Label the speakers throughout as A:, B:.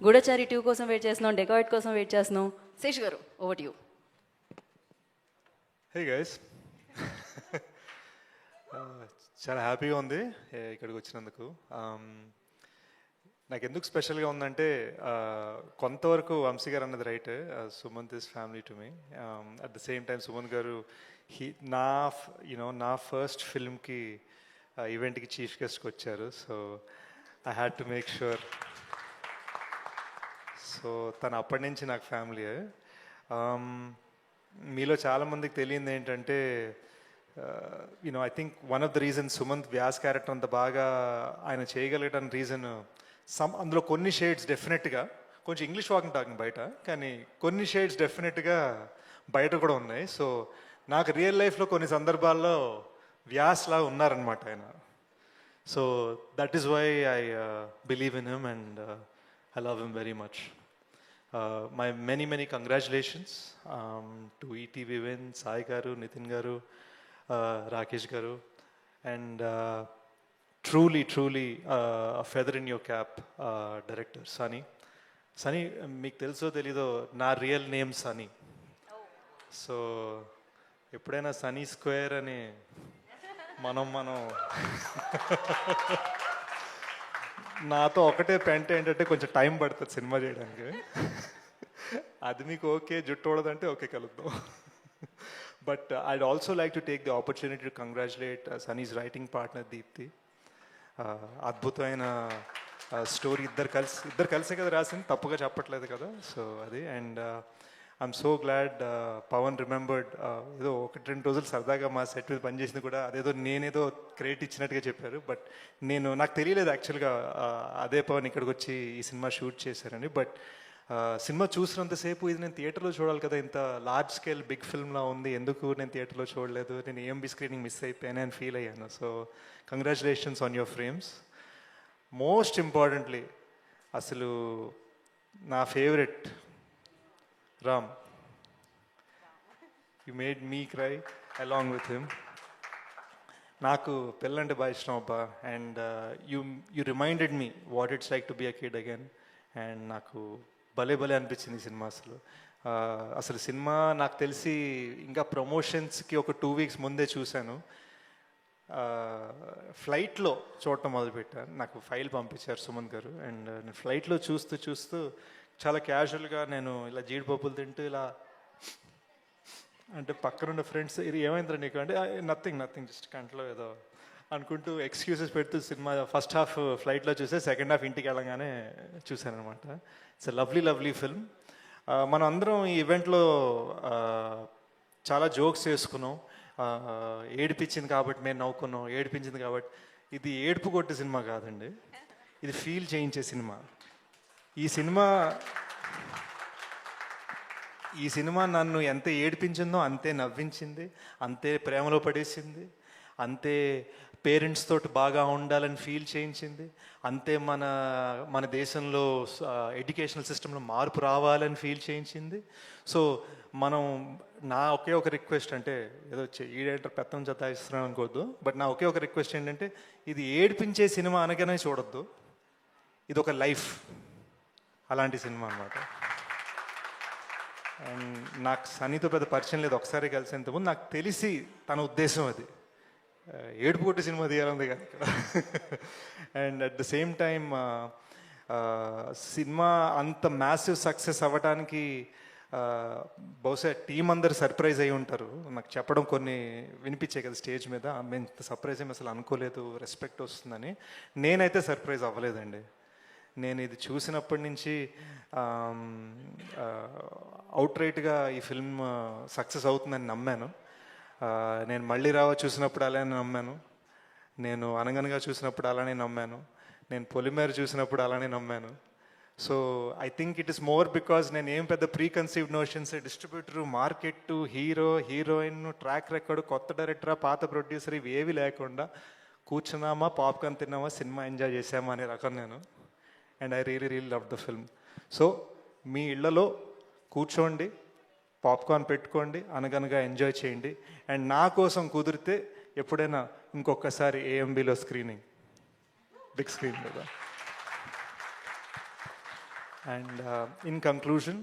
A: గూఢచారి 2 కోసం వెయిట్ చేస్తున్నాం, డెకాయిట్ కోసం వెయిట్ చేస్తున్నాం. శేష్ గారు, over to you.
B: Hey guys, చాలా హ్యాపీగా ఉంది ఇక్కడికి వచ్చినందుకు. నాకు ఎందుకు స్పెషల్గా ఉందంటే కొంతవరకు వంశీ గారు అన్నది right, Sumanth is family to me. At the same time Sumanth గారు నా ఫస్ట్ ఫిల్మ్కి ఈవెంట్కి చీఫ్ గెస్ట్కి వచ్చారు. So I had to make sure. So తను అప్పటి నుంచి నాకు ఫ్యామిలీ. మీలో చాలామందికి తెలియంది ఏంటంటే I think one of the reason Sumanth Vyas character అంత బాగా ఆయన చేయగలిగడానికి రీజన్ అందులో కొన్ని షేడ్స్ డెఫినెట్గా కొంచెం ఇంగ్లీష్ వాకింగ్ టాకింగ్ బయట, కానీ కొన్ని షేడ్స్ డెఫినెట్గా బయట కూడా ఉన్నాయి. సో నాకు రియల్ లైఫ్లో కొన్ని సందర్భాల్లో వ్యాస్లా ఉన్నారనమాట ఆయన. So that is why I believe in him and I love him very much. My many congratulations to ETV Win, Sai Garu, Nitin Garu, Rakesh Garu, and truly a feather in your cap, director Sunny. Sunny, meeku teluso telido na real name Sunny. So eppudaina Sunny Square ani మనం నాతో ఒకటే పెంట ఏంటంటే కొంచెం time పడుతుంది cinema చేయడానికి. అది మీకు ఓకే, జుట్టు ఓడదంటే ఓకే, కలుద్దాం. But I'd also like to take the opportunity to congratulate Sunny's writing partner Deepti. అద్భుతమైన స్టోరీ, ఇద్దరు కలిసే కదా రాసింది, తప్పుగా చెప్పట్లేదు కదా. సో అది, and I'm so glad Pavan remembered. ఏదో 1-2 రోజులు సరదాగా మా సెట్ మీద పనిచేసింది కూడా అదేదో నేనేదో క్రెడిట్ ఇచ్చినట్టుగా చెప్పారు. బట్ నాకు తెలియలేదు యాక్చువల్గా అదే పవన్ ఇక్కడికి వచ్చి ఈ సినిమా షూట్ చేశారని. బట్ సినిమా చూసినంతసేపు ఇది నేను థియేటర్లో చూడాలి కదా, ఇంత లార్జ్ స్కేల్ బిగ్ ఫిల్మ్లా ఉంది, ఎందుకు నేను థియేటర్లో చూడలేదు, నేను ఏఎంబీ స్క్రీనింగ్ మిస్ అయిపోయాను అని ఫీల్ అయ్యాను. So congratulations on your frames. Most importantly అసలు నా favourite Ram, you made me cry along with him. నాకు పిల్లంటే బాగా ఇష్టం అబ్బా, and you reminded me what it's like to be a kid again. And నాకు భలే అనిపించింది ఈ సినిమా. అసలు సినిమా నాకు తెలిసి ఇంకా ప్రమోషన్స్కి ఒక 2 weeks ముందే చూశాను. ఫ్లైట్లో చూడటం మొదలుపెట్టాను. నాకు ఫైల్ పంపించారు సుమంత్ గారు, అండ్ నేను ఫ్లైట్లో చూస్తూ చాలా క్యాజువల్గా నేను ఇలా జీడిపప్పులు తింటూ ఇలా అంటే పక్కనున్న ఫ్రెండ్స్ ఇది ఏమైందిరా నీకు అంటే నథింగ్ జస్ట్ కంట్లో ఏదో అనుకుంటూ ఎక్స్క్యూజెస్ పెడుతూ సినిమా ఫస్ట్ హాఫ్ ఫ్లైట్లో చూసే, సెకండ్ హాఫ్ ఇంటికి వెళ్ళగానే చూశాను అనమాట. It's lovely film. మనం అందరం ఈ ఈవెంట్లో చాలా జోక్స్ చేసుకున్నాం. ఏడిపించింది కాబట్టి మేము నవ్వుకున్నాం, ఏడిపించింది కాబట్టి. ఇది ఏడుపు కొట్టే సినిమా కాదండి, ఇది ఫీల్ చేయించే సినిమా. ఈ సినిమా నన్ను ఎంత ఏడిపించిందో అంతే నవ్వించింది, అంతే ప్రేమలో పడేసింది, అంతే పేరెంట్స్ తోటి బాగా ఉండాలని ఫీల్ చేయించింది, అంతే మన దేశంలో ఎడ్యుకేషనల్ సిస్టంలో మార్పు రావాలని ఫీల్ చేయించింది. సో నా ఒకే ఒక రిక్వెస్ట్, అంటే ఏదో ఈడేంటర్ పెత్తం జతాయిస్తున్నాను అనుకోవద్దు, బట్ నా ఒకే ఒక రిక్వెస్ట్ ఏంటంటే ఇది ఏడిపించే సినిమా అనగానే చూడొద్దు, ఇది ఒక లైఫ్, అలాంటి సినిమా అనమాట. అండ్ నాకు సన్నీతో పెద్ద పరిచయం లేదు, ఒకసారి కలిసేంతకుముందు నాకు తెలిసి తన ఉద్దేశం అది ఏడుపు కొట్టి సినిమా తీయాలంది కదా ఇక్కడ. And at the same time cinema అంత మ్యాసివ్ సక్సెస్ అవ్వడానికి బహుశా టీం అందరు సర్ప్రైజ్ అయి ఉంటారు. నాకు చెప్పడం కొన్ని వినిపించాయి కదా స్టేజ్ మీద, మేము ఇంత సర్ప్రైజ్ ఏమి అసలు అనుకోలేదు, రెస్పెక్ట్ వస్తుందని. నేనైతే సర్ప్రైజ్ అవ్వలేదండి. నేను ఇది చూసినప్పటి నుంచి అవుట్రైట్గా ఈ ఫిల్మ్ సక్సెస్ అవుతుందని నమ్మాను. నేను మళ్ళీ రావ చూసినప్పుడు అలానే నమ్మాను, నేను అనగనగా చూసినప్పుడు అలానే నమ్మాను, నేను పొలిమేర చూసినప్పుడు అలానే నమ్మాను. So I think it is more because నేను ఏం పెద్ద preconceived notions, distributor, market, heroine, track record, కొత్త డైరెక్టరా, పాత ప్రొడ్యూసర్, ఇవి ఏవి లేకుండా కూర్చున్నామా, పాప్కార్న్ తిన్నామా, సినిమా ఎంజాయ్ చేసామా అనే రకం నేను. And I really love the film. So మీ ఇళ్లలో కూర్చోండి, పాప్కార్న్ పెట్టుకోండి, అనగనగా ఎంజాయ్ చేయండి. అండ్ నా కోసం కుదిరితే ఎప్పుడైనా ఇంకొకసారి ఏఎంబీలో స్క్రీనింగ్, బిగ్ స్క్రీన్ మీద. And in conclusion,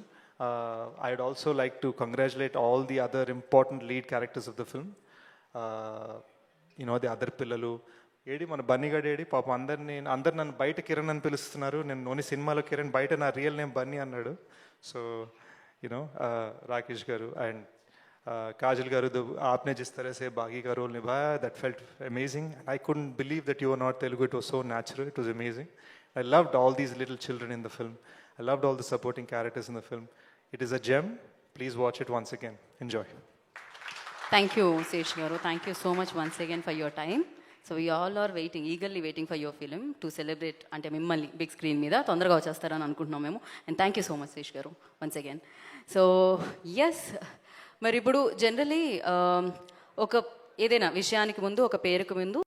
B: I'd also like to congratulate all the other important lead characters of the film. The other పిల్లలు ఏడి మన బన్నీగాడు ఏడి పాపం అందరు నన్ను బయట కిరణ్ అని పిలుస్తున్నారు, నేను ఓన్లీ సినిమాలో కిరణ్, బయట నా రియల్ నేమ్ బన్నీ అన్నాడు. సో రాకేష్ గారు అండ్ काजल गारू, आपने जिस तरह से बागी का रोल निभाया, that felt amazing. I couldn't believe that you were not Telugu. It was so natural. It was amazing. I loved all these little children in the film. I loved all the supporting characters in the film. It is a gem. Please watch it once again. Enjoy.
A: Thank you Sesh garu, thank you so much once again for your time. So we all are waiting, eagerly waiting for your film to celebrate, అంటే మిమ్మల్ని big screen మీద తొందరగా వచ్చేస్తారని అనుకుంటున్నాం మేము. And thank you so much Sesh garu once again. So yes, మరి ఇప్పుడు generally ఒక ఏదైనా విషయానికి ముందు, ఒక పేరుకు ముందు